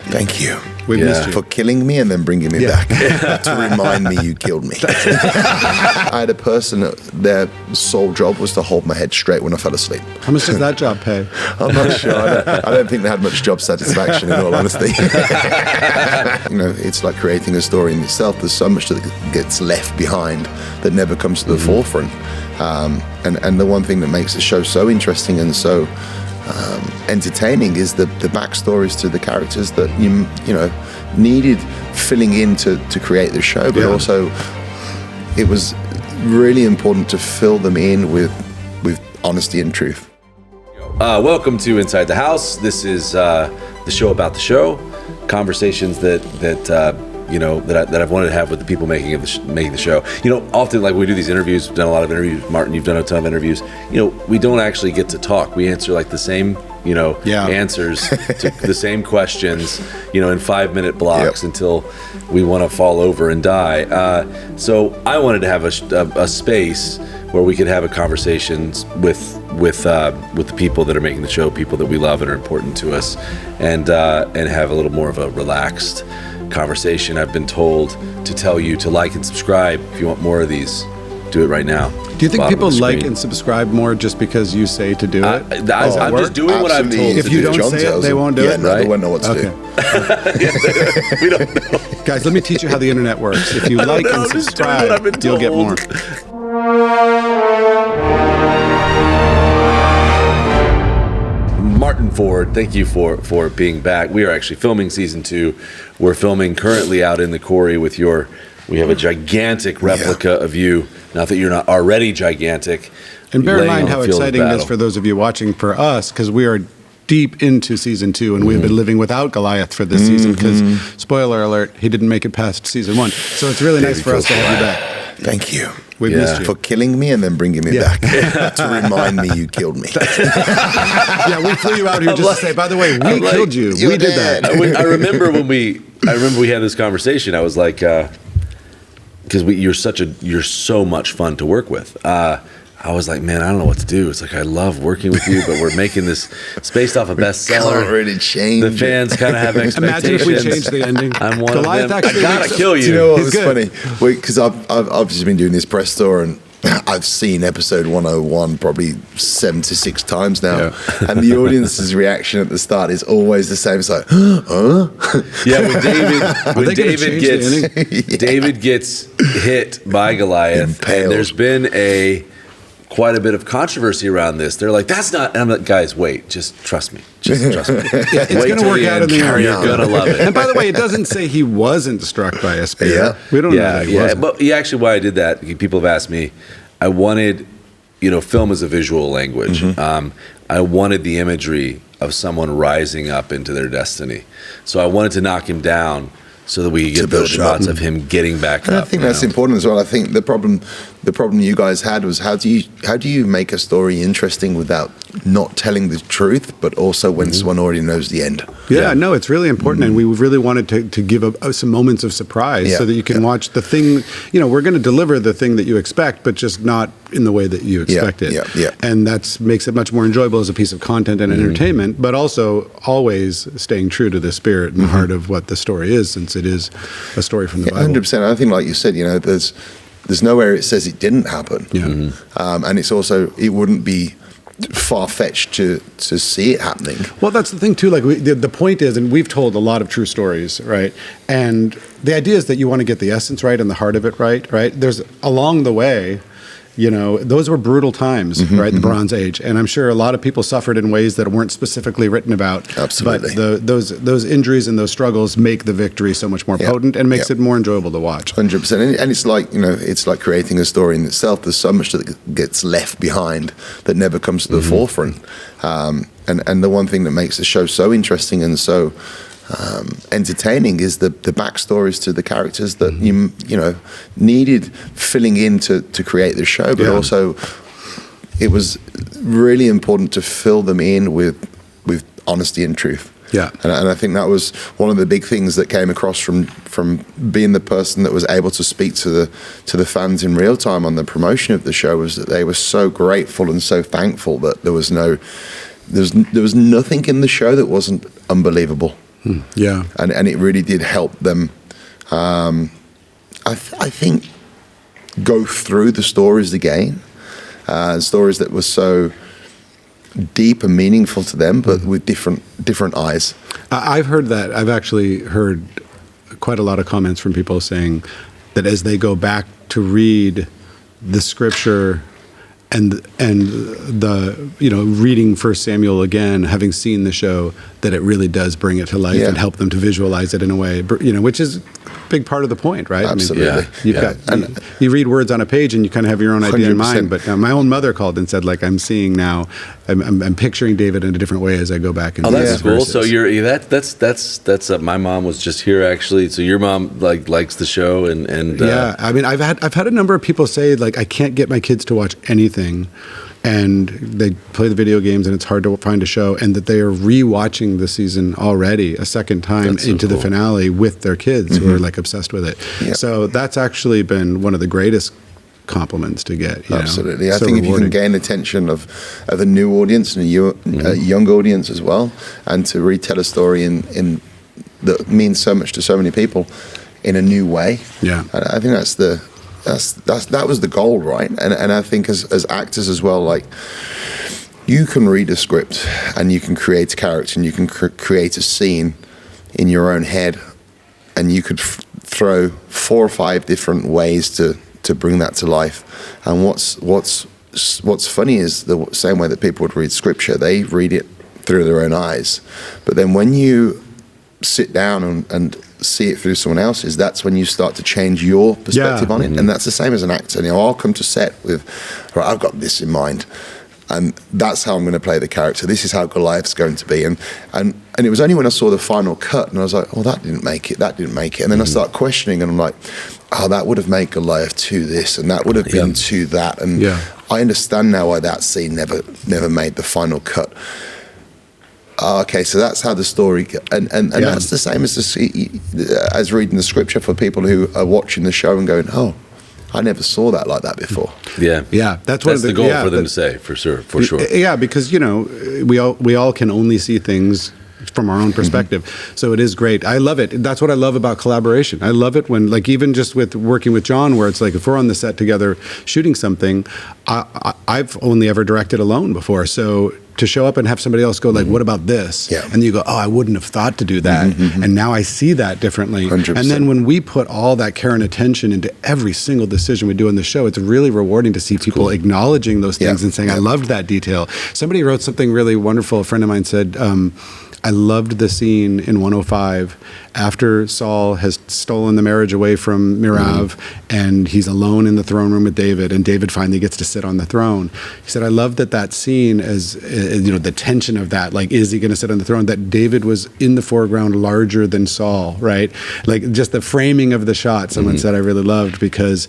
Thank you. We missed you. For killing me and then bringing me back to remind me you killed me. I had a person that their sole job was to hold my head straight when I fell asleep. How much does that job pay? I'm not sure. I don't think they had much job satisfaction, in all honesty. It's like creating a story in itself. There's so much that gets left behind that never comes to the forefront. And the one thing that makes the show so interesting and so entertaining is the backstories to the characters that you needed filling in to create the show, but also it was really important to fill them in with honesty and truth. Welcome to Inside the House. This is the show about the show, conversations that I've wanted to have with the people making the show. Often, like, we do these interviews, we've done a lot of interviews. Martyn, you've done a ton of interviews. We don't actually get to talk. We answer like the same answers to the same questions, in 5-minute blocks until we want to fall over and die. So I wanted to have a space where we could have a conversations with the people that are making the show, people that we love and are important to us, and have a little more of a relaxed conversation. I've been told to tell you to like and subscribe. If you want more of these, do it right now. Do you think people like and subscribe more just because you say to do it? I'm just doing what I'm told. If you don't say it, they won't do it? No, they won't know what to do. We don't know. Guys, let me teach you how the internet works. If you like and subscribe, you'll get more. Martyn Ford, thank you for being back. We are actually filming season 2. We're filming currently out in the quarry with we have a gigantic replica of you. Not that you're not already gigantic. And bear in mind how exciting it is for those of you watching for us, because we are deep into season 2 and we've been living without Goliath for this season because, spoiler alert, he didn't make it past season 1. So it's really nice for us to have you back. Thank you. We missed you. For killing me and then bringing me back to remind me you killed me. We flew you out here just to say, by the way, we killed you. We did that. I remember when we had this conversation. I was like, because you're so much fun to work with. I was like, man, I don't know what to do. It's like, I love working with you, but we're making this. It's based off a bestseller. Can't really change. The fans kind of have expectations. Imagine if we changed the ending. I'm one Goliath of them. I gotta kill you. Do you know what was funny? Because I've obviously been doing this press tour and I've seen episode 101 probably 76 times now, and the audience's reaction at the start is always the same. It's like, huh? Yeah, when David gets hit by Goliath, and there's been quite a bit of controversy around this. They're like, that's not, and I'm like, guys, wait, just trust me. Just trust me. It's going to work out in the end. You're going to love it. And by the way, it doesn't say he wasn't struck by a spear. We don't know that he wasn't. But actually, why I did that, people have asked me, I wanted, film as a visual language. I wanted the imagery of someone rising up into their destiny. So I wanted to knock him down so that we could get those shots of him getting back up. I think that's important as well. I think the problem you guys had was how do you make a story interesting without not telling the truth, but also when someone already knows the end? No, it's really important, and we really wanted to give some moments of surprise so that you can watch the thing. We're going to deliver the thing that you expect, but just not in the way that you expect it. And that makes it much more enjoyable as a piece of content and entertainment, but also always staying true to the spirit and the heart of what the story is, since it is a story from the Bible. 100%. I think, like you said, there's nowhere it says it didn't happen. And it's also, it wouldn't be far-fetched to see it happening. Well, that's the thing too. Like the point is, and we've told a lot of true stories, right? And the idea is that you want to get the essence right and the heart of it right? There's along the way, those were brutal times, right? The Bronze Age, and I'm sure a lot of people suffered in ways that weren't specifically written about. Absolutely. But those injuries and those struggles make the victory so much more potent and makes it more enjoyable to watch. 100%. And it's like it's like creating a story in itself. There's so much that gets left behind that never comes to the forefront. And the one thing that makes the show so interesting and so entertaining is the backstories to the characters that you needed filling in to create the show, but also it was really important to fill them in with honesty and truth. And I think that was one of the big things that came across from being the person that was able to speak to the fans in real time on the promotion of the show, was that they were so grateful and so thankful that there was nothing in the show that wasn't unbelievable. Yeah. And it really did help them, I think, go through the stories again, stories that were so deep and meaningful to them, but with different eyes. I've heard that. I've actually heard quite a lot of comments from people saying that as they go back to read the scripture and the reading 1 Samuel again, having seen the show, that it really does bring it to life and help them to visualize it in a way, which is a big part of the point, right? Absolutely. I mean, you read words on a page and you kind of have your own idea 100%. In mind. But my own mother called and said, like, I'm seeing now, I'm picturing David in a different way as I go back and read that's cool. verses. So that's my mom was just here actually. So your mom likes the show and I mean, I've had a number of people say, like, I can't get my kids to watch anything, and they play the video games and it's hard to find a show, and that they are rewatching the season already a second time into the finale with their kids who are like obsessed with it. Yeah. So that's actually been one of the greatest compliments to get. Absolutely. I think if you can gain attention of a new audience and a young audience as well, and to retell a story in that means so much to so many people in a new way. Yeah. I think that was the goal, right? And I think as actors as well, like, you can read a script and you can create a character and you can create a scene in your own head, and you could throw 4 or 5 different ways to bring that to life. And what's funny is the same way that people would read scripture, they read it through their own eyes. But then when you sit down and see it through someone else's, that's when you start to change your perspective on it. And that's the same as an actor. I'll come to set with, right, I've got this in mind, and that's how I'm going to play the character. This is how Goliath's going to be. And it was only when I saw the final cut and I was like, oh, that didn't make it. And then I start questioning and I'm like, oh, that would have made Goliath to this, and that would have been to that. And I understand now why that scene never made the final cut. Okay, so that's how the story, and that's the same as reading the scripture for people who are watching the show and going, oh, I never saw that like that before. That's the goal for them to say, for sure. Yeah, because we all can only see things from our own perspective. So it is great. I love it. That's what I love about collaboration. I love it when, like, even just with working with Jon, where it's like, if we're on the set together shooting something, I've only ever directed alone before. So to show up and have somebody else go, like, what about this? Yeah. And you go, oh, I wouldn't have thought to do that. And now I see that differently. 100%. And then when we put all that care and attention into every single decision we do in the show, it's really rewarding to see people acknowledging those things and saying, I loved that detail. Somebody wrote something really wonderful. A friend of mine said, I loved the scene in 105 after Saul has stolen the marriage away from Merav, and he's alone in the throne room with David, and David finally gets to sit on the throne. He said, I love that scene as, the tension of that, like, is he going to sit on the throne? That David was in the foreground larger than Saul, right? Like, just the framing of the shot, someone said I really loved, because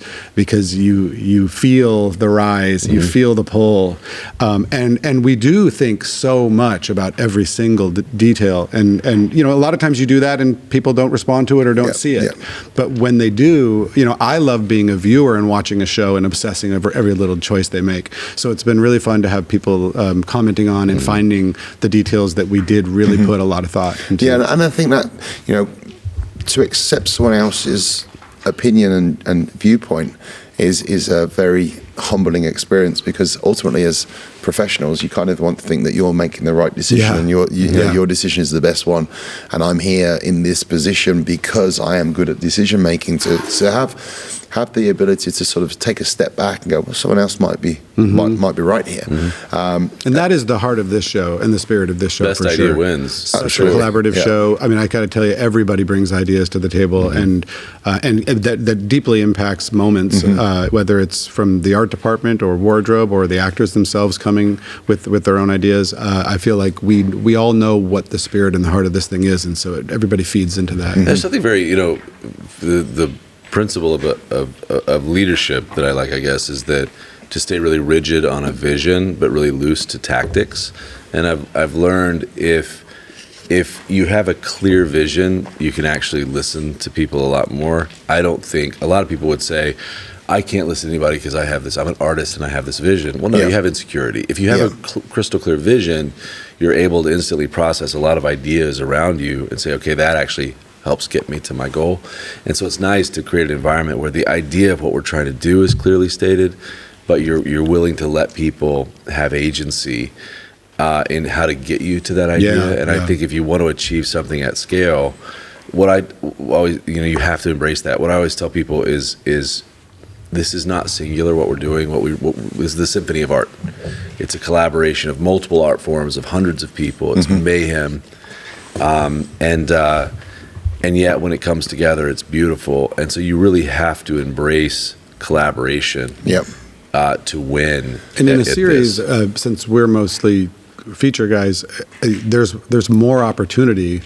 you feel the rise, you feel the pull. And we do think so much about every single detail. And a lot of times you do that and people don't respond to it or don't see it. But when they do, I love being a viewer and watching a show and obsessing over every little choice they make. So it's been really fun to have people commenting on and finding the details that we did really put a lot of thought into. Yeah, and I think that, to accept someone else's opinion and viewpoint is a very humbling experience, because ultimately as professionals you kind of want to think that you're making the right decision and your decision is the best one, and I'm here in this position because I am good at decision making, to have the ability to sort of take a step back and go, well, someone else might be right here. And that is the heart of this show and the spirit of this show. Best for idea sure. wins. Such a collaborative show. I mean, I got to tell you, everybody brings ideas to the table, and that deeply impacts moments, whether it's from the art department or wardrobe or the actors themselves coming with their own ideas. I feel like we all know what the spirit and the heart of this thing is, and so everybody feeds into that. There's something very, the principle of leadership that I like, I guess, is that to stay really rigid on a vision but really loose to tactics. And I've learned if you have a clear vision, you can actually listen to people a lot more. I don't think a lot of people would say, I can't listen to anybody because I'm an artist and I have this vision. Well, no, you have insecurity. If you have a crystal clear vision, you're able to instantly process a lot of ideas around you and say, okay, that actually helps get me to my goal. And so it's nice to create an environment where the idea of what we're trying to do is clearly stated, but you're willing to let people have agency in how to get you to that idea. I think if you want to achieve something at scale, what I always, you have to embrace that. What I always tell people is this is not singular. What we're doing, what is the symphony of art. It's a collaboration of multiple art forms of hundreds of people. It's mayhem, and yet when it comes together, it's beautiful. And so you really have to embrace collaboration. To win. And in a series, since we're mostly feature guys, there's more opportunity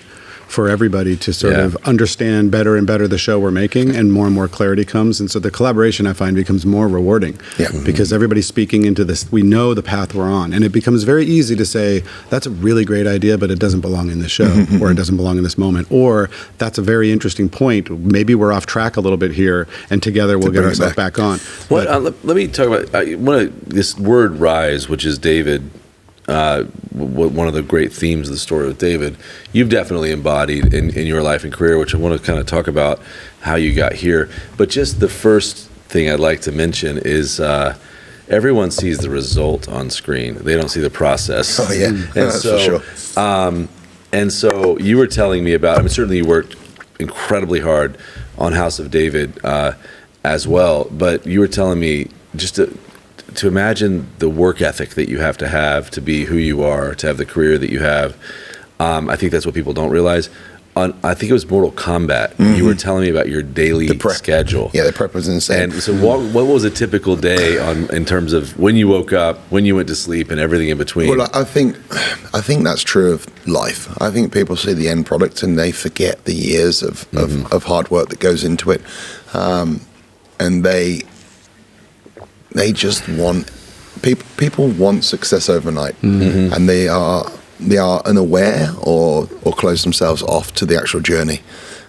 for everybody to sort of understand better and better the show we're making, and more clarity comes. And so the collaboration, I find, becomes more rewarding because everybody's speaking into this. We know the path we're on, and it becomes very easy to say, that's a really great idea, but it doesn't belong in this show, or it doesn't belong in this moment, or that's a very interesting point. Maybe we're off track a little bit here, and together we'll get ourselves back on. Let me talk about this word rise, which is David. One of the great themes of the story with David, you've definitely embodied in your life and career, which I want to kind of talk about how you got here. But just the first thing I'd like to mention is everyone sees the result on screen. They don't see the process. Oh yeah, that's for sure. And so you were telling me about, certainly you worked incredibly hard on House of David as well, but you were telling me just to imagine the work ethic that you have to be who you are, to have the career that you have. I think that's what people don't realize. I think it was Mortal Kombat. You were telling me about your daily schedule. Yeah, the prep was insane. And so what was a typical day in terms of when you woke up, when you went to sleep, and everything in between? Well, I think that's true of life. I think people see the end product and they forget the years of hard work that goes into it. And they just want people want success overnight, and they are unaware or close themselves off to the actual journey.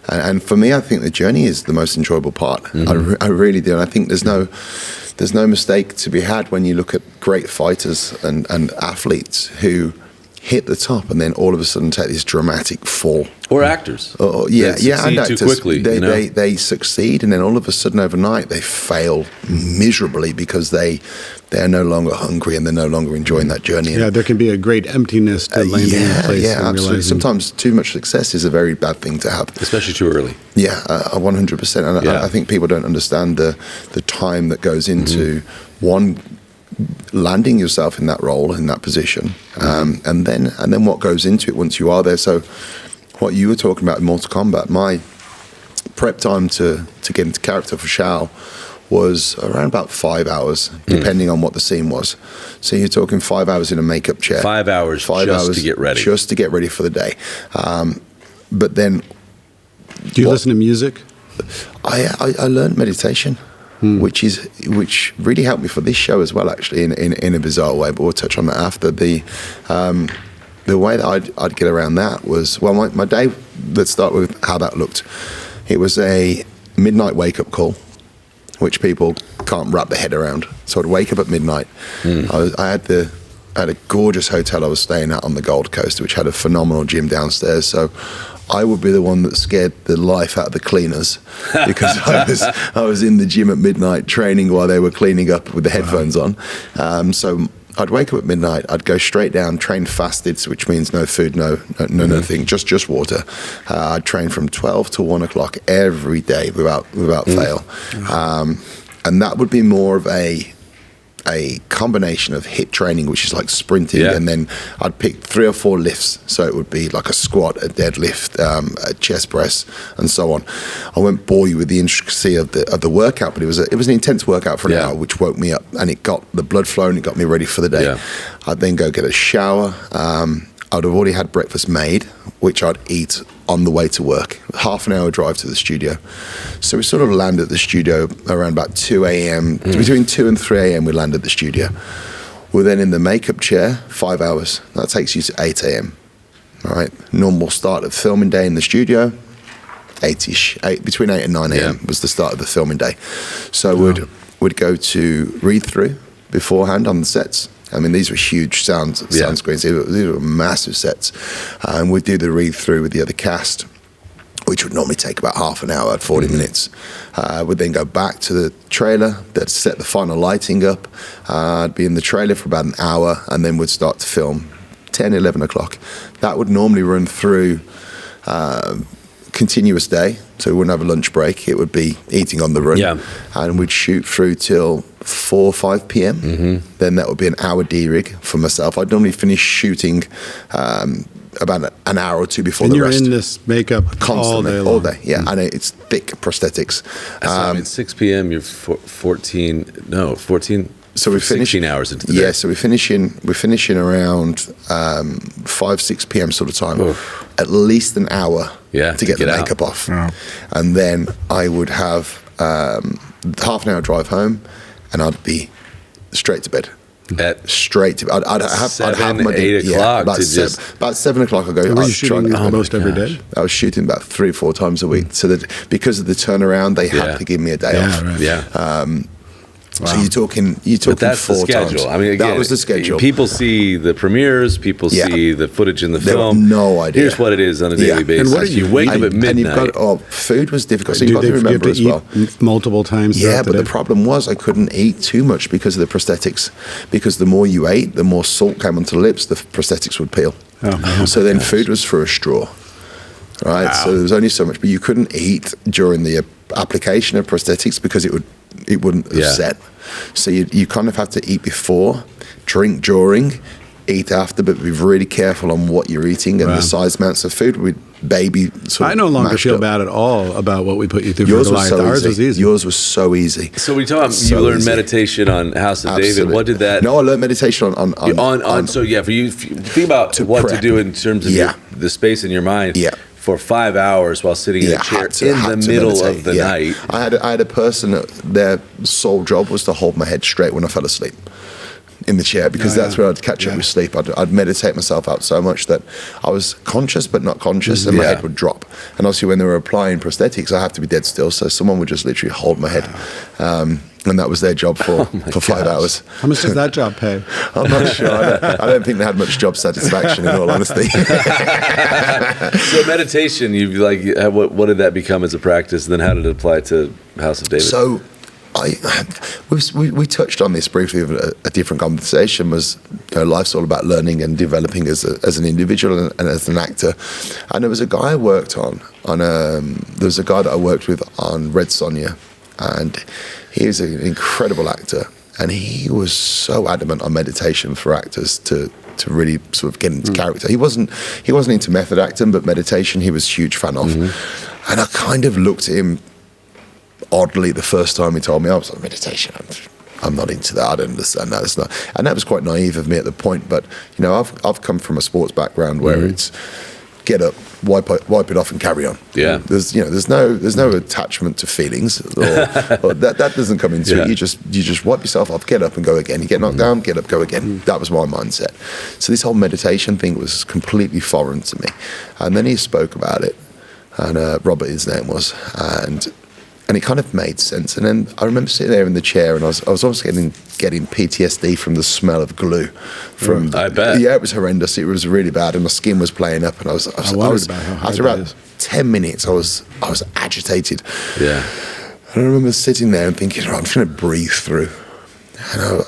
And for me, I think the journey is the most enjoyable part. I really do. And I think there's no mistake to be had when you look at great fighters and athletes who hit the top and then all of a sudden take this dramatic fall. Or actors. And actors. Too quickly. They succeed, and then all of a sudden overnight they fail miserably because they are no longer hungry and they're no longer enjoying that journey. Yeah, there can be a great emptiness to landing in place. Yeah, absolutely. Sometimes too much success is a very bad thing to have. Especially too early. Yeah, 100%. And I think people don't understand the time that goes into landing yourself in that role, in that position, and then what goes into it once you are there. So what you were talking about in Mortal Kombat, my prep time to get into character for Shao was around about 5 hours, depending on what the scene was. So you're talking 5 hours in a makeup chair. 5 hours just to get ready. Just to get ready for the day. But then... Do you listen to music? I learned meditation. Which really helped me for this show as well, actually, in a bizarre way. But we'll touch on that after. The way that I'd get around that was, well, my day. Let's start with how that looked. It was a midnight wake up call, which people can't wrap their head around. So I'd wake up at midnight. I had a gorgeous hotel I was staying at on the Gold Coast, which had a phenomenal gym downstairs. So I would be the one that scared the life out of the cleaners because I was in the gym at midnight training while they were cleaning up with the headphones on. So I'd wake up at midnight, I'd go straight down, train fasted, which means no food, no nothing, just water. I'd train from 12 to 1 o'clock every day without fail. And that would be more of a combination of HIIT training, which is like sprinting, and then I'd pick 3 or 4 lifts. So it would be like a squat, a deadlift, a chest press, and so on. I won't bore you with the intricacy of the workout, but it was an intense workout for an hour, which woke me up, and it got the blood flowing, it got me ready for the day. I'd then go get a shower. I'd have already had breakfast made, which I'd eat on the way to work. Half an hour drive to the studio. So we sort of landed at the studio around about 2 a.m. Between 2 and 3 a.m. we landed at the studio. We're then in the makeup chair, 5 hours. That takes you to 8 a.m. All right. Normal start of filming day in the studio, 8-ish. Between 8 and 9 a.m. was the start of the filming day. So we'd go to read through beforehand on the sets. I mean, these were huge sound screens. These were massive sets. And we'd do the read-through with the other cast, which would normally take about half an hour, 40 minutes. We'd then go back to the trailer, they'd set the final lighting up. I'd be in the trailer for about an hour, and then we'd start to film 10, 11 o'clock. That would normally run through continuous day, so we wouldn't have a lunch break. It would be eating on the run. Yeah. And we'd shoot through till 4 or 5 p.m. Then that would be an hour D-rig for myself. I'd normally finish shooting about an hour or two before the rest. And you're in this makeup constantly, all day. Yeah, and it's thick prosthetics. So I mean, 6 p.m. You're 14. So we finish 16 hours into the day. Yeah, so we're finishing around 5, 6 p.m. sort of time. Oof. At least an hour to get the makeup off. Oh. And then I would have half an hour drive home, and I'd be straight to bed. Straight to bed. I'd have my 8 o'clock. About 7 o'clock. I'd go. Were you shooting almost every day? I was shooting about 3 or 4 times a week. So that because of the turnaround, they had to give me a day off. Right. Yeah. Wow. So you're talking but that's 4 the schedule. times. I mean, again, that was the schedule. People see the premieres, people see the footage in the film. Have no idea. Here's what it is on a daily basis. And what you wake up at midnight. And food was difficult. So you've got to remember as well. Multiple times. Yeah, but the problem was I couldn't eat too much because of the prosthetics. Because the more you ate, the more salt came onto the lips, the prosthetics would peel. So then food was through a straw. Right, so there was only so much, but you couldn't eat during the application of prosthetics because it wouldn't have set. So you kind of have to eat before, drink during, eat after, but be really careful on what you're eating and the size amounts of food. I no longer feel bad at all about what we put you through. Yours for was so Ours was easy. Yours was so easy. So we talk. You learned meditation on House of David. What did that? No, I learned meditation on. So yeah, for you, think about what to do in terms of the space in your mind. Yeah. For 5 hours while sitting in a chair in the middle of the night. I had a person that their sole job was to hold my head straight when I fell asleep in the chair, because that's where I'd catch up with sleep. I'd meditate myself out so much that I was conscious but not conscious, and my head would drop. And obviously when they were applying prosthetics, I have to be dead still, so someone would just literally hold my head. And that was their job for 5 hours. How much does that job pay? I'm not sure. I don't think they had much job satisfaction, in all honesty. So meditation, what did that become as a practice, and then how did it apply to House of David? So we touched on this briefly of a different conversation. Was life's all about learning and developing as an individual and as an actor. And there was a guy I worked there was a guy that I worked with on Red Sonja, and he was an incredible actor, and he was so adamant on meditation for actors to really sort of get into character. He wasn't into method acting, but meditation he was a huge fan of. And I kind of looked at him oddly the first time he told me. I was like, meditation, I'm not into that. I don't understand that. It's not, and that was quite naive of me at the point. But I've come from a sports background where it's get up, wipe it off, and carry on. Yeah, there's no attachment to feelings, or that doesn't come into it. You just wipe yourself off, get up, and go again. You get knocked down, get up, go again. That was my mindset. So this whole meditation thing was completely foreign to me. And then he spoke about it, and Robert, his name was, and it kind of made sense. And then I remember sitting there in the chair, and I was almost getting PTSD from the smell of glue. I bet. Yeah, it was horrendous. It was really bad, and my skin was playing up. And I was after about 10 minutes, I was agitated. Yeah. And I remember sitting there and thinking, I'm just going to breathe through.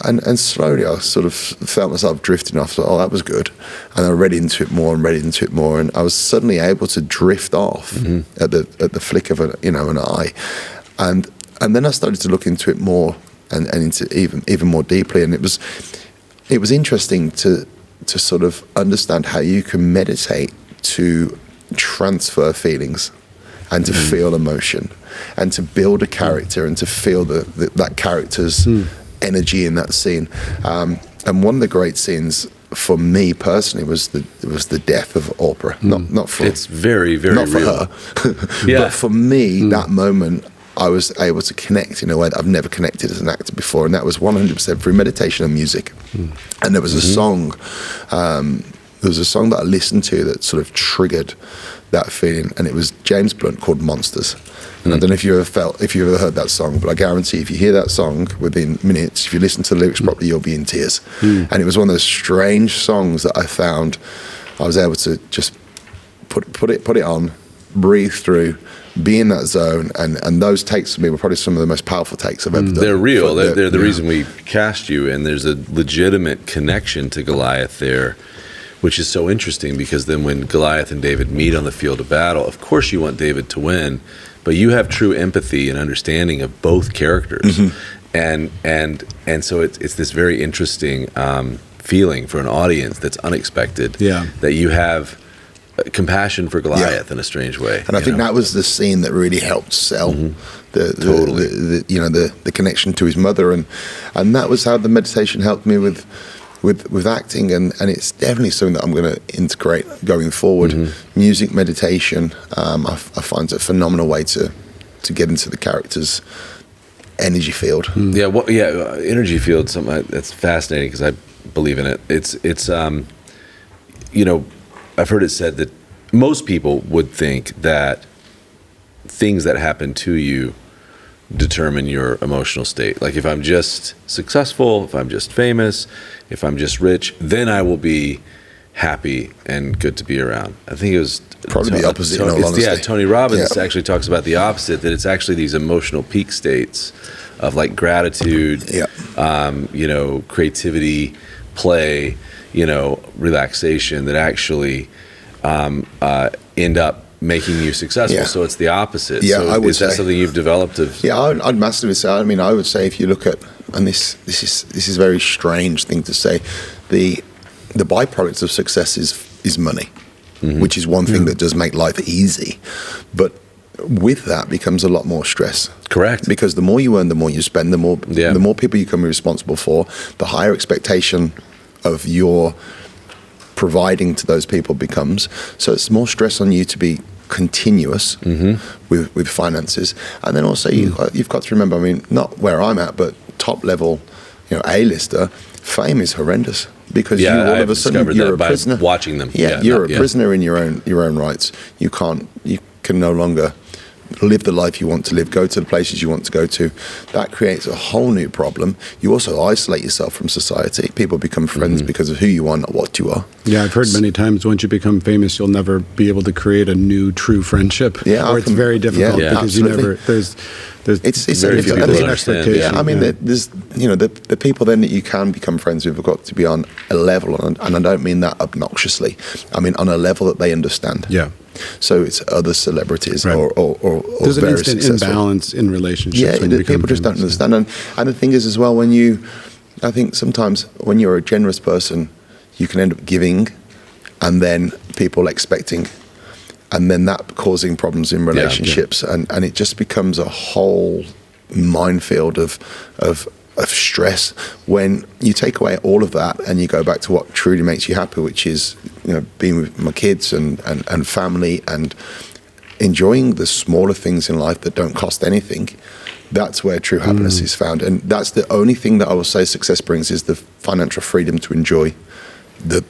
And slowly I sort of felt myself drifting off. So, that was good. And I read into it more, and I was suddenly able to drift off at the flick of an eye. And then I started to look into it more and into even more deeply. And it was interesting to sort of understand how you can meditate to transfer feelings and to feel emotion and to build a character and to feel that character's energy in that scene. And one of the great scenes for me personally was the death of Oprah. Not for it's very, very not for real. her, but for me that moment I was able to connect in a way that I've never connected as an actor before, and that was 100% through meditation and music. And there was a song there was a song that I listened to that sort of triggered that feeling, and it was James Blunt, called Monsters. And I don't know if you ever heard that song, but I guarantee if you hear that song within minutes, if you listen to the lyrics properly, you'll be in tears. And it was one of those strange songs that I found I was able to just put it on, breathe through, be in that zone, and those takes for me were probably some of the most powerful takes I've ever done. They're real. They're the reason we cast you, and there's a legitimate connection to Goliath there, which is so interesting, because then when Goliath and David meet on the field of battle, of course you want David to win, but you have true empathy and understanding of both characters. And so it's this very interesting feeling for an audience that's unexpected, that you have compassion for Goliath in a strange way. And I think that was the scene that really helped sell the connection to his mother, and that was how the meditation helped me with acting, and it's definitely something that I'm going to integrate going forward. Music meditation, I find it a phenomenal way to get into the character's energy field. Energy field, something that's fascinating, because I believe in it. It's I've heard it said that most people would think that things that happen to you determine your emotional state. Like, if I'm just successful, if I'm just famous, if I'm just rich, then I will be happy and good to be around. I think it was probably the opposite. In all honesty. Tony Robbins actually talks about the opposite, that it's actually these emotional peak states of like gratitude, creativity, play, relaxation, that actually end up making you successful. So it's the opposite. So I would is that something you've developed? I'd massively say. I mean, I would say, if you look at, and this is a very strange thing to say, the byproduct of success is money, which is one thing that does make life easy, but with that becomes a lot more stress. Correct. Because the more you earn, the more you spend, the more people you can be responsible for, the higher expectation of your providing to those people becomes. So it's more stress on you to be continuous with finances. And then also you've got to remember, I mean, not where I'm at, but top level, A-lister, fame is horrendous, because you all of a sudden you're a prisoner watching them. You're a prisoner in your own rights. You can no longer live the life you want to live, go to the places you want to go to. That creates a whole new problem. You also isolate yourself from society. People become friends because of who you are, not what you are. Yeah, I've heard many times, once you become famous, you'll never be able to create a new true friendship. Or it's very difficult, because you never, there's it's very few people understand. I mean, there's the people then that you can become friends with have got to be on a level, and I don't mean that obnoxiously. I mean on a level that they understand. Yeah. So it's other celebrities or there's very an instant successful imbalance in relationships. Yeah, people just don't understand. And the thing is as well, I think sometimes when you're a generous person, you can end up giving, and then people expecting, and then that causing problems in relationships, and it just becomes a whole minefield of stress when you take away all of that and you go back to what truly makes you happy, which is being with my kids and family and enjoying the smaller things in life that don't cost anything. That's where true happiness is found, and that's the only thing that I will say success brings, is the financial freedom to enjoy the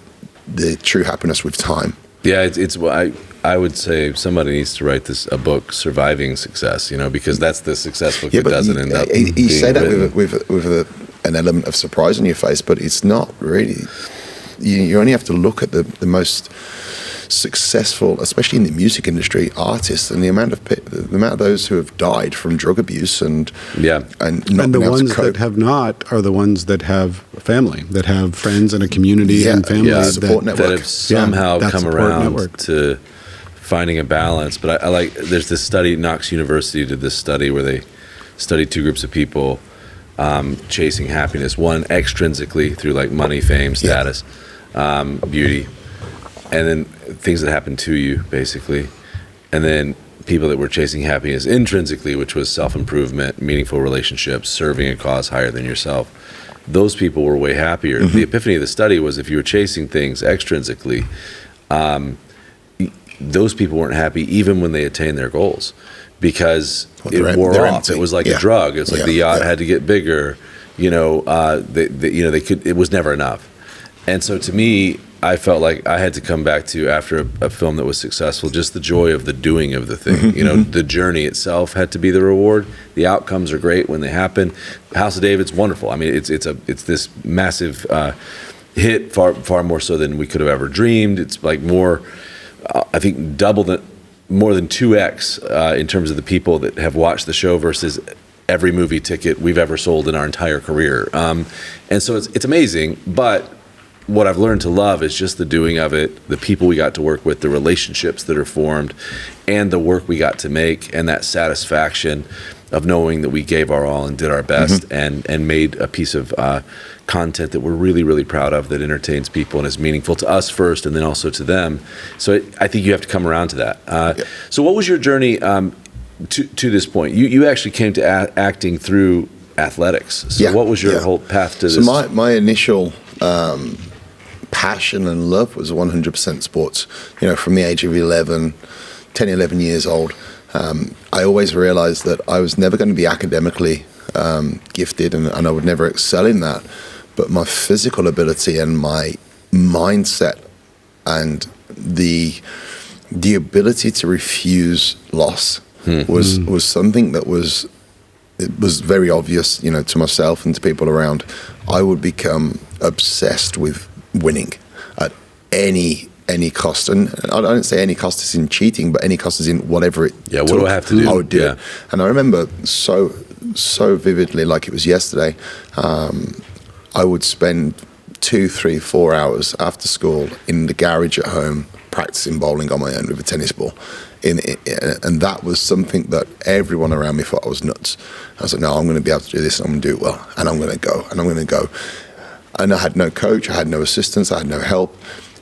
true happiness with time. Yeah, I would say somebody needs to write a book, Surviving Success, because that's the success book that doesn't end up. You say that with an element of surprise on your face, but it's not really. You only have to look at the most successful, especially in the music industry, artists, and the amount of those who have died from drug abuse and the ones that have not are the ones that have a family, that have friends and a community and family support network that have somehow come around to finding a balance. But I like, there's this study, Knox University did this study where they studied two groups of people chasing happiness, one extrinsically through like money, fame, status, beauty, and then things that happen to you, basically. And then people that were chasing happiness intrinsically, which was self-improvement, meaningful relationships, serving a cause higher than yourself. Those people were way happier. The epiphany of the study was, if you were chasing things extrinsically, those people weren't happy even when they attained their goals, because it wore off. Empty. It was like a drug. It's like the yacht had to get bigger. They could. It was never enough. And so to me, I felt like I had to come back to after a film that was successful, just the joy of the doing of the thing. You know, the journey itself had to be the reward. The outcomes are great when they happen. House of David's wonderful. I mean, it's this massive hit, far more so than we could have ever dreamed. It's like more, I think, more than 2x in terms of the people that have watched the show versus every movie ticket we've ever sold in our entire career. And so it's amazing, but what I've learned to love is just the doing of it, the people we got to work with, the relationships that are formed, and the work we got to make, and that satisfaction of knowing that we gave our all and did our best and made a piece of content that we're really, really proud of, that entertains people and is meaningful to us first and then also to them. So I think you have to come around to that. So what was your journey to this point? You actually came to acting through athletics. So what was your whole path to this? So my initial passion and love was 100% sports. You know, from the age of 11 years old, I always realized that I was never going to be academically gifted and I would never excel in that. But my physical ability and my mindset and the ability to refuse loss was something that was very obvious, you know, to myself and to people around. I would become obsessed with winning at any cost, and I don't say any cost is in cheating, but any cost is in whatever it what do I have to do? I would do it. And I remember so vividly, like it was yesterday. I would spend 2, 3, 4 hours after school in the garage at home practicing bowling on my own with a tennis ball. And that was something that everyone around me thought I was nuts. I was like, no, I'm going to be able to do this, and I'm going to do it well, and I'm going to go, and I'm going to go. And I had no coach, I had no assistance, I had no help.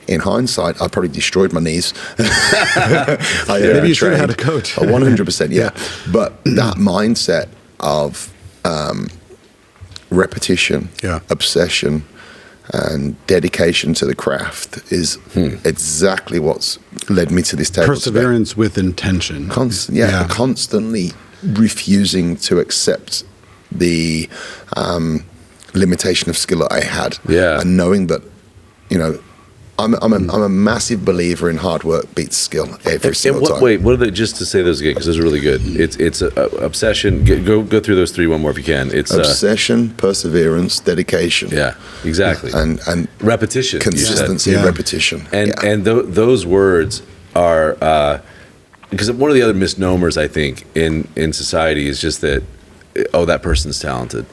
In hindsight, I probably destroyed my knees. Maybe you should have had a coach. 100%, yeah. But that mindset of repetition, obsession, and dedication to the craft is exactly what's led me to this table. Perseverance with intention. Constantly refusing to accept the limitation of skill that I had, and knowing that, you know, I'm a massive believer in hard work beats skill every single time. Wait, what are they, just to say those again, because those are really good. It's obsession. Go through those three one more if you can. It's obsession, perseverance, dedication. Yeah, exactly. And repetition, consistency, and repetition. And those words are because one of the other misnomers I think in society is just that that person's talented.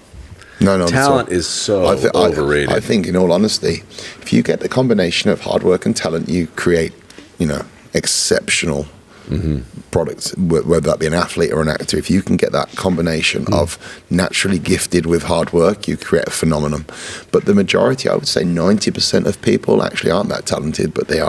No, talent is so overrated. I think, in all honesty, if you get the combination of hard work and talent, you create, you know, exceptional products, whether that be an athlete or an actor. If you can get that combination of naturally gifted with hard work, you create a phenomenon. But the majority, I would say 90% of people actually aren't that talented, but they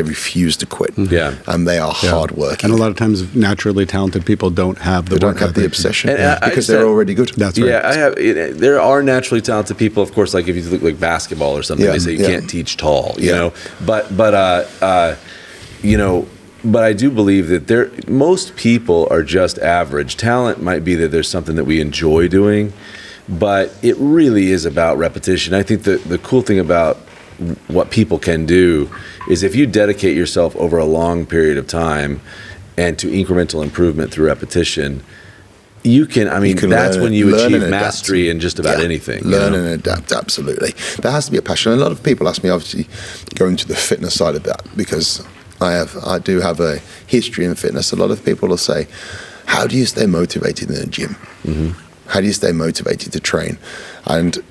refuse to quit. And they are hardworking. And a lot of times naturally talented people don't have the obsession because they're already good. That's right. There are naturally talented people, of course, like if you look like basketball or something, they say you can't teach tall, you know, but you know, but I do believe that most people are just average. Talent might be that there's something that we enjoy doing, but it really is about repetition. I think that the cool thing about what people can do is if you dedicate yourself over a long period of time and to incremental improvement through repetition, you can that's when you achieve mastery in just about anything. Learn and adapt, absolutely. There has to be a passion. A lot of people ask me, obviously, going to the fitness side of that, because I do have a history in fitness. A lot of people will say, how do you stay motivated in the gym? How do you stay motivated to train? And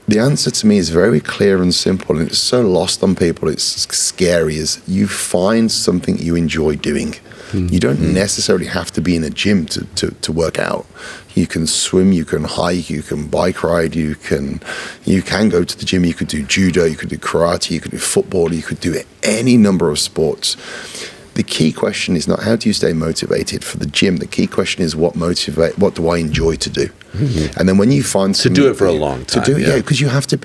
the answer to me is very clear and simple, and it's so lost on people, it's scary, is you find something you enjoy doing. You don't necessarily have to be in a gym to work out. You can swim, you can hike, you can bike ride, you can go to the gym, you could do judo, you could do karate, you could do football, you could do any number of sports. The key question is not how do you stay motivated for the gym. The key question is what do I enjoy to do? And then when you find to do it for a long time, because you have to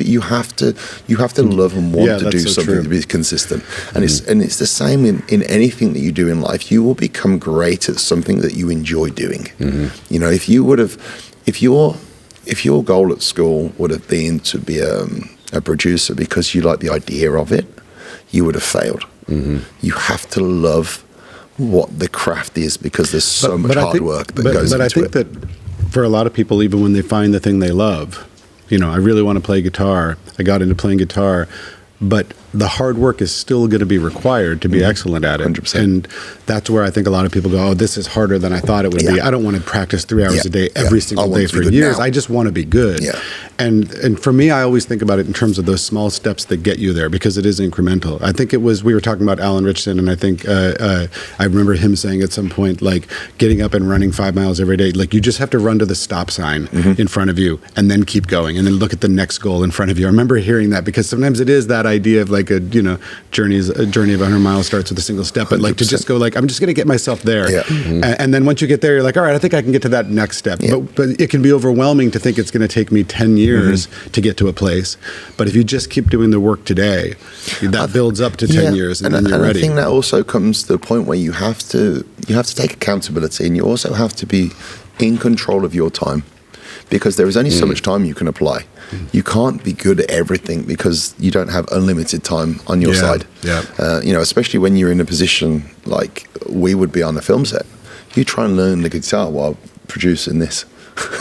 love and want to do something to be consistent. And it's the same in anything that you do in life. You will become great at something that you enjoy doing. You know, if your goal at school would have been to be a producer because you like the idea of it, you would have failed. You have to love what the craft is, because there's so much hard work that goes into it. But I think that for a lot of people, even when they find the thing they love, I really want to play guitar. I got into playing guitar, but the hard work is still going to be required to be excellent at it. 100%. And that's where I think a lot of people go, oh, this is harder than I thought it would be. I don't want to practice 3 hours a day every single day for years. I just want to be good. And for me, I always think about it in terms of those small steps that get you there, because it is incremental. I think we were talking about Alan Richardson, and I think I remember him saying at some point, like, getting up and running 5 miles every day, like, you just have to run to the stop sign in front of you and then keep going and then look at the next goal in front of you. I remember hearing that, because sometimes it is that idea of like a journey of 100 miles starts with a single step, but like 100%. To just go like, I'm just going to get myself there. And then once you get there, you're like, all right, I think I can get to that next step. But it can be overwhelming to think it's going to take me 10 years to get to a place. But if you just keep doing the work today, that builds up to 10 years, and then you're ready. I think that also comes to the point where you have to take accountability, and you also have to be in control of your time, because there is only so much time you can apply. You can't be good at everything, because you don't have unlimited time on your side. Especially when you're in a position like we would be on a film set. You try and learn the guitar while producing this.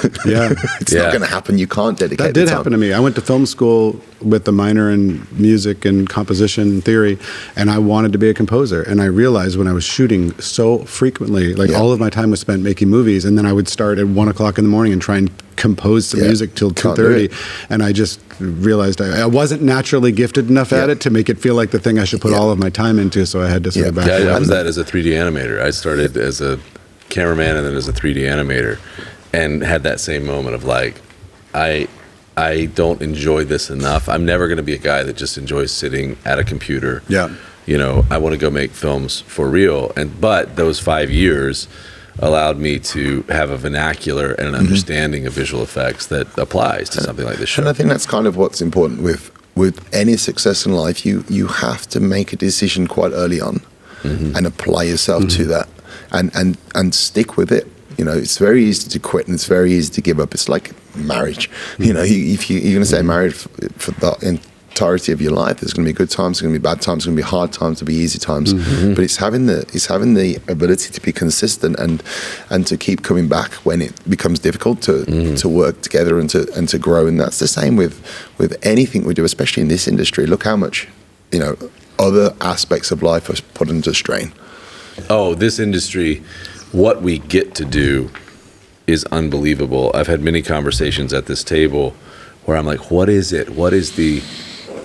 It's not going to happen. You can't dedicate that did happen to me. I went to film school with a minor in music and composition theory, and I wanted to be a composer. And I realized when I was shooting so frequently, like all of my time was spent making movies, and then I would start at 1 o'clock in the morning and try and compose some music till 2:30, and I just realized I wasn't naturally gifted enough at it to make it feel like the thing I should put all of my time into, so I had to sort of back I was that as a 3D animator. I started as a cameraman and then as a 3D animator, and had that same moment of like, I don't enjoy this enough. I'm never going to be a guy that just enjoys sitting at a computer. I want to go make films for real. But those 5 years allowed me to have a vernacular and an understanding of visual effects that applies to something like this show. And I think that's kind of what's important with any success in life. You have to make a decision quite early on and apply yourself to that and stick with it. It's very easy to quit, and it's very easy to give up. It's like marriage. If you're going to stay married for the entirety of your life, there's going to be good times, there's going to be bad times, there's going to be hard times, there'll be easy times. But it's having the ability to be consistent and to keep coming back when it becomes difficult to work together and to grow. And that's the same with anything we do, especially in this industry. Look how much other aspects of life are put into strain. Oh, this industry, what we get to do is unbelievable. I've had many conversations at this table where I'm like, what is it? What is the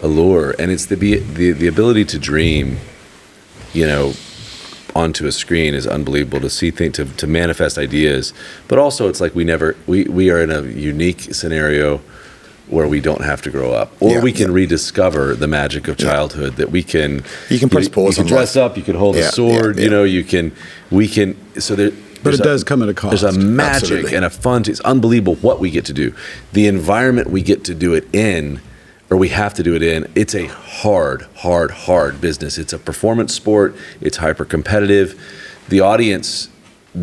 allure? And it's the ability to dream, onto a screen is unbelievable. To see things, to manifest ideas, but also it's like we are in a unique scenario where we don't have to grow up, or we can rediscover the magic of childhood. That you can press pause. You can dress up. You can hold a sword. We can. So there. But it does come at a cost. There's a magic and a fun. It's unbelievable what we get to do. The environment we get to do it in, or we have to do it in. It's a hard business. It's a performance sport. It's hyper competitive. The audience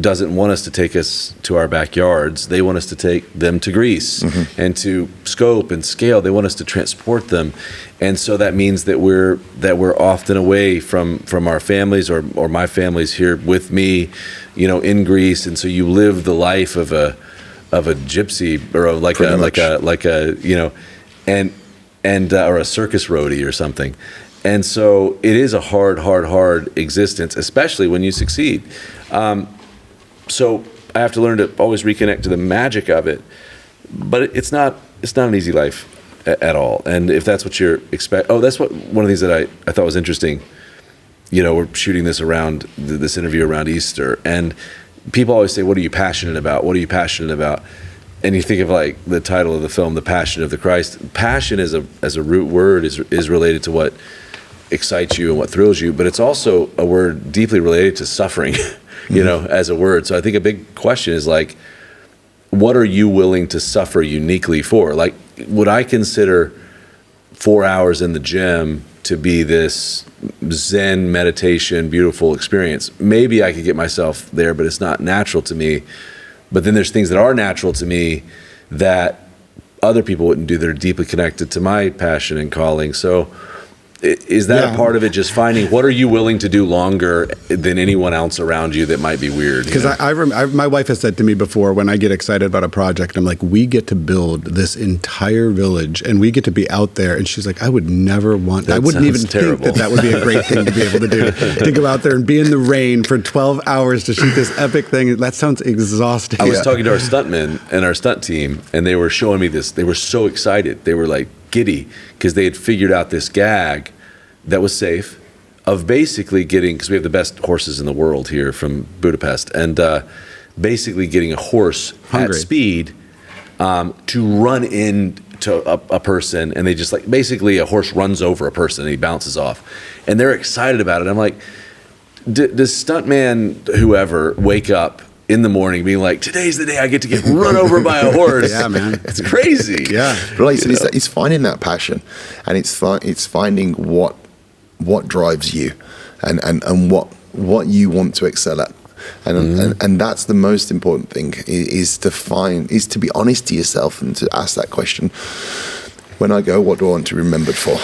doesn't want us to take us to our backyards. They want us to take them to Greece and to scope and scale. They want us to transport them. And so that means that we're often away from our families, or my family's here with me, in Greece. And so you live the life of a gypsy, or or a circus roadie or something. And so it is a hard existence, especially when you succeed. So I have to learn to always reconnect to the magic of it, but it's not an easy life at all. And if that's what you're that's one of the things that I thought was interesting. We're shooting this interview around Easter, and people always say, "What are you passionate about? What are you passionate about?" And you think of like the title of the film, "The Passion of the Christ." Passion as a root word is related to what excites you and what thrills you, but it's also a word deeply related to suffering. As a word. So I think a big question is like, what are you willing to suffer uniquely for? Like, would I consider 4 hours in the gym to be this Zen meditation, beautiful experience? Maybe I could get myself there, but it's not natural to me. But then there's things that are natural to me that other people wouldn't do, that are deeply connected to my passion and calling. So Is that a part of it? Just finding what are you willing to do longer than anyone else around you that might be weird? Because my wife has said to me before, when I get excited about a project, I'm like, we get to build this entire village and we get to be out there. And she's like, I would never want, I wouldn't even think that would be a great thing to be able to do, to go out there and be in the rain for 12 hours to shoot this epic thing. That sounds exhausting. I was talking to our stuntmen and our stunt team, and they were showing me this. They were so excited. They were like giddy because they had figured out this gag that was safe of basically getting, because we have the best horses in the world here from Budapest, and basically getting a horse at speed to run into a person, and they just like, basically a horse runs over a person and he bounces off, and they're excited about it. I'm like, does stuntman whoever wake up in the morning being like, today's the day I get to get run over by a horse? Yeah, man. It's crazy. Yeah. But like you said, it's finding that passion, and it's finding what drives you and what you want to excel at. And that's the most important thing, is to be honest to yourself and to ask that question. When I go, what do I want to be remembered for?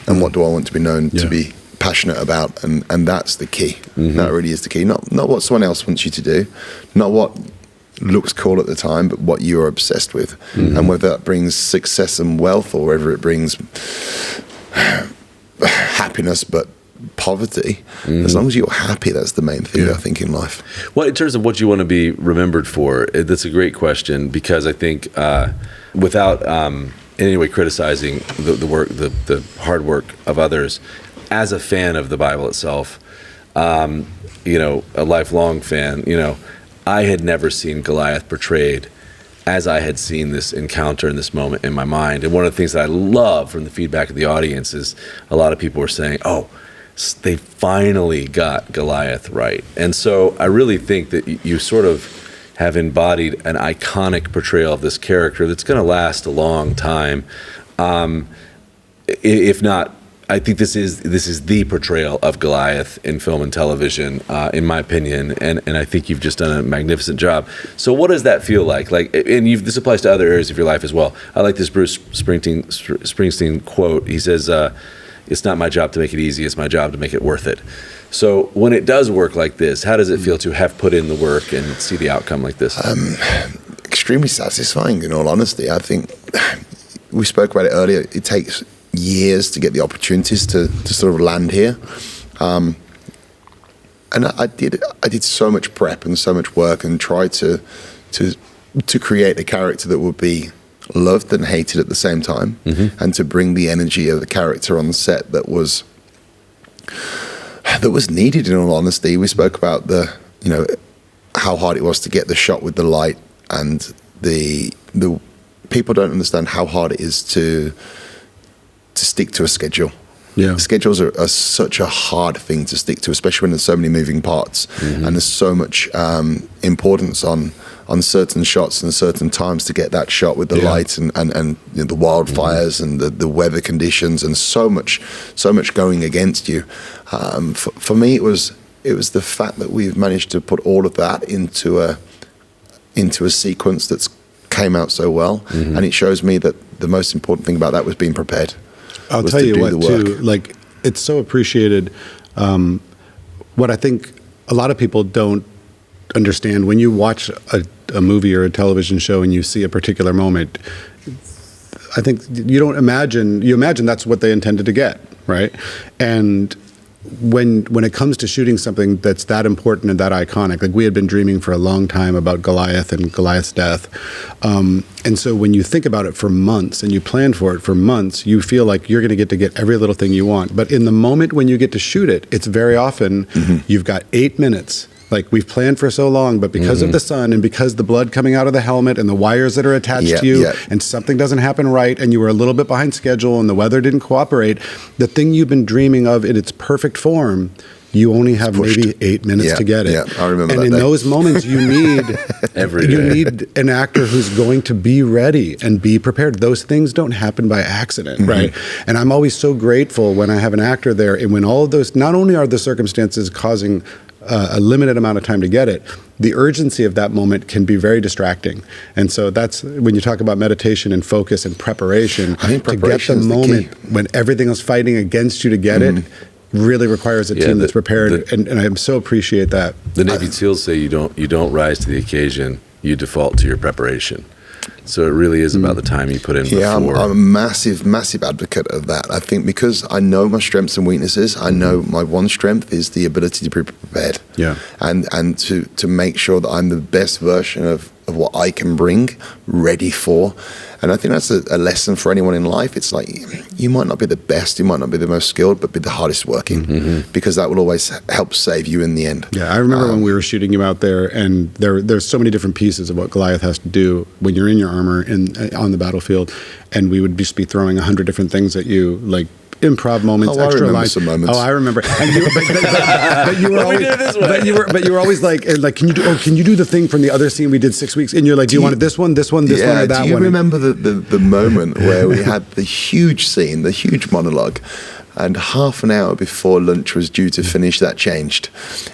And what do I want to be known to be passionate about? And that's the key. That really is the key. Not what someone else wants you to do, not what looks cool at the time, but what you're obsessed with. And whether that brings success and wealth, or whether it brings happiness but poverty, as long as you're happy, that's the main thing, I think, in life. Well, in terms of what you want to be remembered for, that's a great question, because I think without in any way criticizing the work, the hard work of others, as a fan of the Bible itself, a lifelong fan, I had never seen Goliath portrayed as I had seen this encounter in this moment in my mind. And one of the things that I love from the feedback of the audience is a lot of people were saying, oh, they finally got Goliath right. And so I really think that you sort of have embodied an iconic portrayal of this character that's going to last a long time. If not, I think this is the portrayal of Goliath in film and television, in my opinion, and I think you've just done a magnificent job. So what does that feel like? And this applies to other areas of your life as well. I like this Bruce Springsteen quote. He says, "It's not my job to make it easy. It's my job to make it worth it." So when it does work like this, how does it feel to have put in the work and see the outcome like this? Extremely satisfying, in all honesty. I think we spoke about it earlier. It takes years to get the opportunities to sort of land here, and I did so much prep and so much work and tried to create a character that would be loved and hated at the same time, and to bring the energy of the character on the set that was needed, in all honesty. We spoke about how hard it was to get the shot with the light, and the people don't understand how hard it is to stick to a schedule. Yeah, schedules are such a hard thing to stick to, especially when there's so many moving parts, and there's so much importance on certain shots and certain times to get that shot with the light and the wildfires and the weather conditions, and so much going against you. For me, it was the fact that we've managed to put all of that into a sequence that's came out so well, and it shows me that the most important thing about that was being prepared. I'll tell you what, too, like, it's so appreciated. What I think a lot of people don't understand, when you watch a movie or a television show and you see a particular moment, I think you imagine that's what they intended to get, right? And when it comes to shooting something that's that important and that iconic, like we had been dreaming for a long time about Goliath and Goliath's death. And so when you think about it for months and you plan for it for months, you feel like you're going to get every little thing you want. But in the moment when you get to shoot it, it's very often you've got 8 minutes. Like, we've planned for so long, but because of the sun and because the blood coming out of the helmet and the wires that are attached to you, and something doesn't happen right, and you were a little bit behind schedule and the weather didn't cooperate, the thing you've been dreaming of in its perfect form, you only have maybe 8 minutes to get it. Yeah, I remember and that in day. those moments, you need need an actor who's going to be ready and be prepared. Those things don't happen by accident, right? And I'm always so grateful when I have an actor there, and when all of those, not only are the circumstances causing a limited amount of time to get it, the urgency of that moment can be very distracting. And so that's when you talk about meditation and focus and preparation, I think to get the moment when everything is fighting against you to get it, really requires a team that's prepared, and I so appreciate that. The Navy SEALs say you don't rise to the occasion, you default to your preparation. So it really is about the time you put in before. Yeah, I'm a massive advocate of that. I think because I know my strengths and weaknesses, I know my one strength is the ability to be prepared. Yeah. And to make sure that I'm the best version of what I can bring, ready for. And I think that's a lesson for anyone in life. It's like, you might not be the best, you might not be the most skilled, but be the hardest working, because that will always help save you in the end. Yeah, I remember when we were shooting you out there, and there's so many different pieces of what Goliath has to do when you're in your armor on the battlefield, and we would just be throwing 100 different things at you, like improv moments, extra lines. Some moments. Oh, I remember. And you were always like, can you do the thing from the other scene we did 6 weeks? And you're like, do you want this one, this one, or that one? Do you remember the moment where we had the huge scene, the huge monologue, and half an hour before lunch was due to finish, that changed,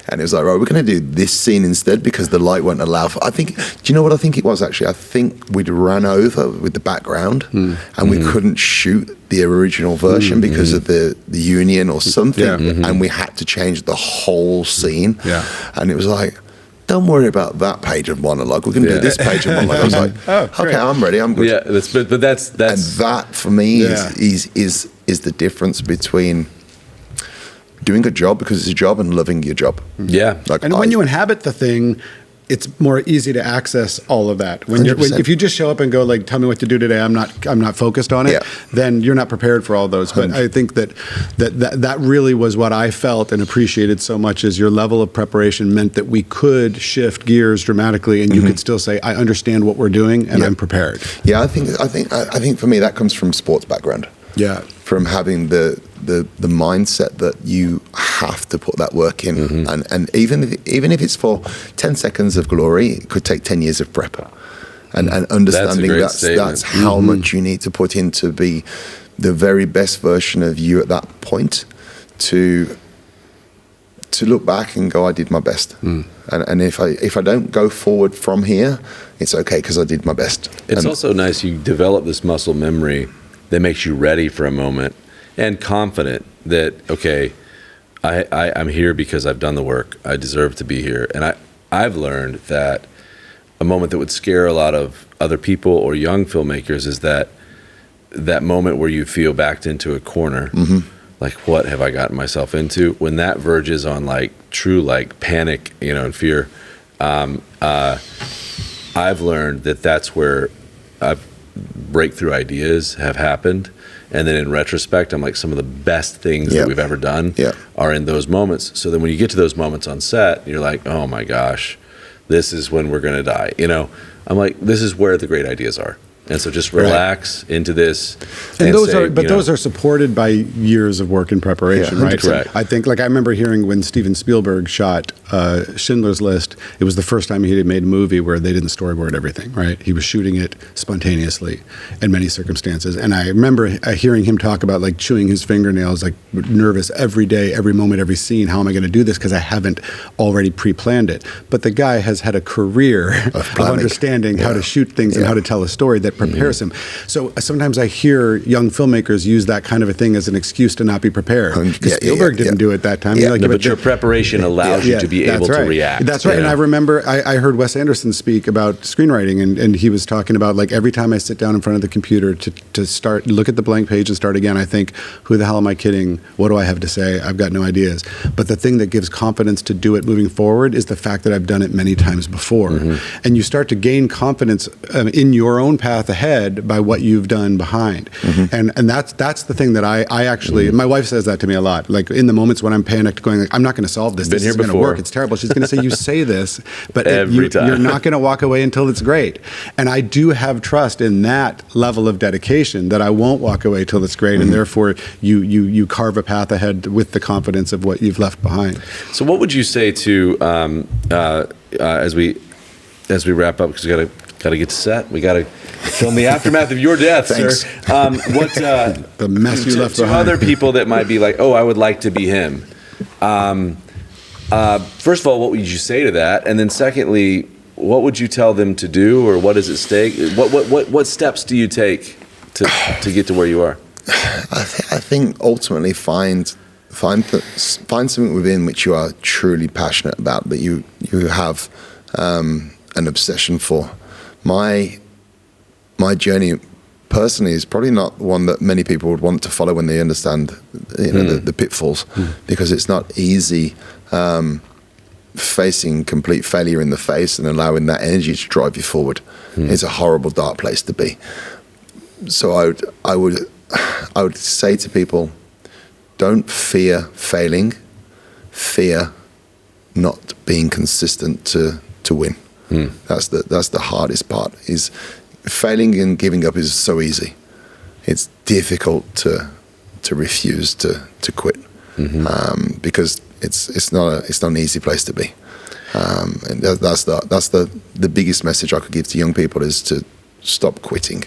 and it was like, right, we're going to do this scene instead because the light won't allow for. I think, do you know what I think it was actually? I think we'd ran over with the background, and we couldn't shoot the original version because of the union or something, and we had to change the whole scene. And it was like, don't worry about that page of monologue. We're going to do this page of monologue. I was like, okay, I'm ready. I'm good. Yeah, but that's and that for me is the difference between doing a job because it's a job and loving your job. Yeah, and when you inhabit the thing, it's more easy to access all of that. If you just show up and go like, "Tell me what to do today," I'm not focused on it. Then you're not prepared for all those. But I think that really was what I felt and appreciated so much. Is your level of preparation meant that we could shift gears dramatically, and you could still say, "I understand what we're doing, and I'm prepared." Yeah, I think for me that comes from sports background. Yeah, from having the mindset that you have to put that work in, and even if it's for 10 seconds of glory, it could take 10 years of prep, and understanding that's how much you need to put in to be the very best version of you at that point, to look back and go, I did my best, and if I don't go forward from here, it's okay because I did my best. It's also nice you develop this muscle memory that makes you ready for a moment and confident that, okay, I'm here because I've done the work. I deserve to be here. And I've learned that a moment that would scare a lot of other people or young filmmakers is that moment where you feel backed into a corner, like, what have I gotten myself into? When that verges on like true like panic, and fear, I've learned that that's where breakthrough ideas have happened, and then in retrospect I'm like, some of the best things that we've ever done are in those moments. So then when you get to those moments on set, you're like, oh my gosh, this is when we're gonna die. I'm like, this is where the great ideas are. And so just relax into this. And those are supported by years of work and preparation, right? Correct. I think, like, I remember hearing when Steven Spielberg shot Schindler's List, it was the first time he had made a movie where they didn't storyboard everything, right? He was shooting it spontaneously in many circumstances. And I remember hearing him talk about, like, chewing his fingernails, like, nervous every day, every moment, every scene. How am I going to do this? Because I haven't already pre-planned it. But the guy has had a career of understanding how to shoot things and how to tell a story that prepares him. So sometimes I hear young filmmakers use that kind of a thing as an excuse to not be prepared. Because Spielberg didn't do it that time. But your preparation allows you to be able to react. That's right. And I remember I heard Wes Anderson speak about screenwriting, and he was talking about, like, every time I sit down in front of the computer to start, look at the blank page and start again, I think, who the hell am I kidding? What do I have to say? I've got no ideas. But the thing that gives confidence to do it moving forward is the fact that I've done it many times before. And you start to gain confidence in your own path ahead by what you've done behind. And that's the thing that I actually, my wife says that to me a lot, like, in the moments when I'm panicked, going like, I'm not going to solve this. This isn't going to work. It's terrible. She's going to say, you say this, but you're not going to walk away until it's great. And I do have trust in that level of dedication that I won't walk away till it's great, and therefore you carve a path ahead with the confidence of what you've left behind. So what would you say to as we wrap up, because we got to get to set, we got to film the aftermath of your death, sir. What the mess you left to behind. Other people that might be like, oh, I would like to be him. First of all, what would you say to that? And then secondly, what would you tell them to do, or what is at stake? What steps do you take to get to where you are? I think ultimately find something within which you are truly passionate about, that you have an obsession for. My journey personally is probably not one that many people would want to follow when they understand the pitfalls, because it's not easy facing complete failure in the face and allowing that energy to drive you forward. It's a horrible, dark place to be. So I would say to people, don't fear failing, fear not being consistent to win. That's the hardest part. Is failing and giving up is so easy. It's difficult to refuse to quit, because it's not an easy place to be. And that's the biggest message I could give to young people, is to stop quitting.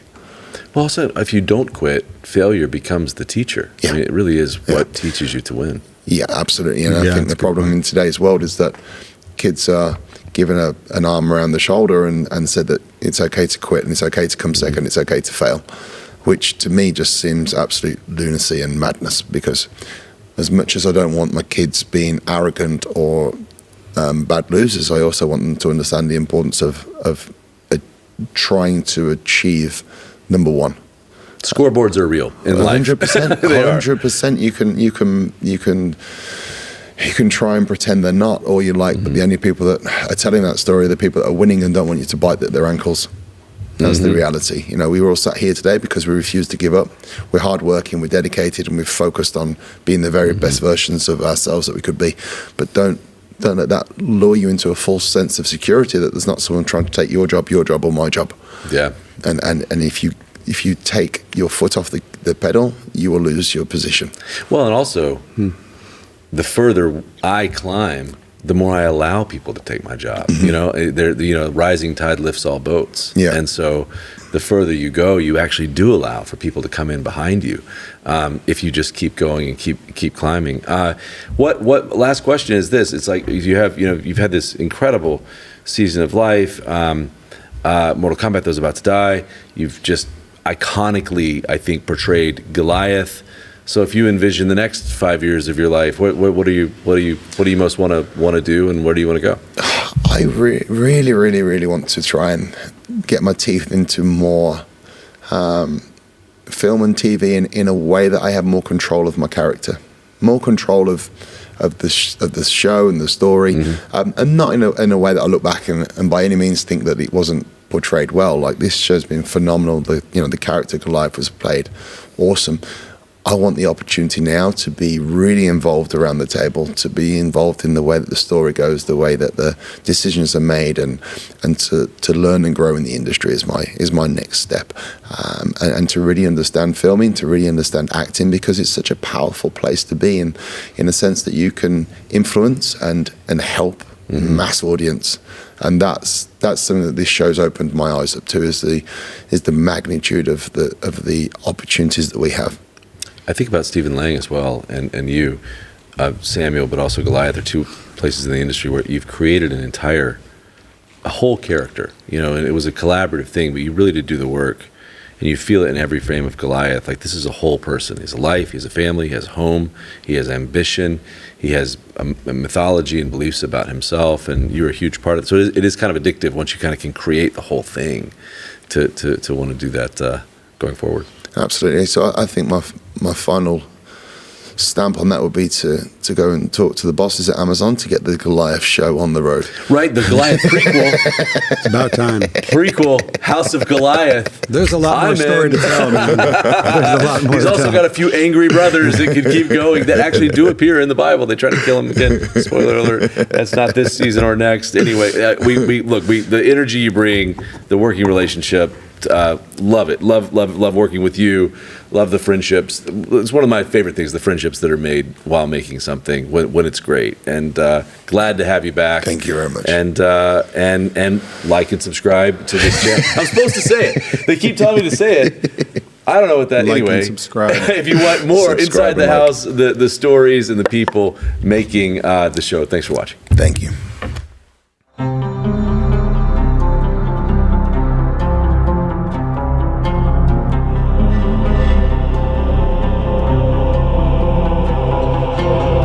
Well, also, if you don't quit, failure becomes the teacher. Yeah. I mean, it really is what teaches you to win. Yeah, absolutely. And I think the problem in today's world is that kids are given an arm around the shoulder and said that it's okay to quit and it's okay to come second, it's okay to fail, which to me just seems absolute lunacy and madness, because as much as I don't want my kids being arrogant or bad losers, I also want them to understand the importance of trying to achieve number one. Scoreboards are real in life. 100%. 100%. You can try and pretend they're not all you like, but the only people that are telling that story are the people that are winning and don't want you to bite their ankles. That's the reality. We were all sat here today because we refused to give up. We're hardworking, we're dedicated, and we're focused on being the very best versions of ourselves that we could be. But don't let that lure you into a false sense of security that there's not someone trying to take your job, or my job. Yeah. And if you take your foot off the pedal, you will lose your position. Well, and also, the further I climb, the more I allow people to take my job. Rising tide lifts all boats. Yeah. And so the further you go, you actually do allow for people to come in behind you, if you just keep going and keep climbing. What last question is this? It's like you've had this incredible season of life. Mortal Kombat, Those About to Die. You've just iconically, I think, portrayed Goliath. So if you envision the next 5 years of your life, what do you most want to do, and where do you want to go? I really, really, really want to try and get my teeth into more film and TV in a way that I have more control of my character, more control of the show and the story, and not in a way that I look back and by any means think that it wasn't portrayed well. Like, this show's been phenomenal. The character Goliath was played awesome. I want the opportunity now to be really involved around the table, to be involved in the way that the story goes, the way that the decisions are made, and to learn and grow in the industry is my next step, and to really understand filming, to really understand acting, because it's such a powerful place to be in a sense that you can influence and help mass audience. And that's something that this show's opened my eyes up to, is the magnitude of the opportunities that we have. I think about Stephen Lang as well, and you, Samuel, but also Goliath, are two places in the industry where you've created a whole character, and it was a collaborative thing, but you really did do the work, and you feel it in every frame of Goliath. Like, this is a whole person. He has a life, he has a family, he has a home, he has ambition, he has a mythology and beliefs about himself, and you're a huge part of it. So it is kind of addictive once you kind of can create the whole thing to want to do that going forward. Absolutely. So I think my final stamp on that would be to go and talk to the bosses at Amazon to get the Goliath show on the road. Right, the Goliath prequel. It's about time. Prequel, House of Goliath. There's a lot more story to tell, man. There's a lot more. He's also got a few angry brothers that can keep going, that actually do appear in the Bible. They try to kill him again. Spoiler alert. That's not this season or next. Anyway, the energy you bring, the working relationship, love it. Love working with you. Love the friendships. It's one of my favorite things, the friendships that are made while making something when it's great. And glad to have you back. Thank you very much. And like and subscribe to this channel. I'm supposed to say it. They keep telling me to say it. I don't know what that Like anyway. and subscribe. If you want more Subscribe inside the and like. house, the stories and the people making the show. Thanks for watching. Thank you.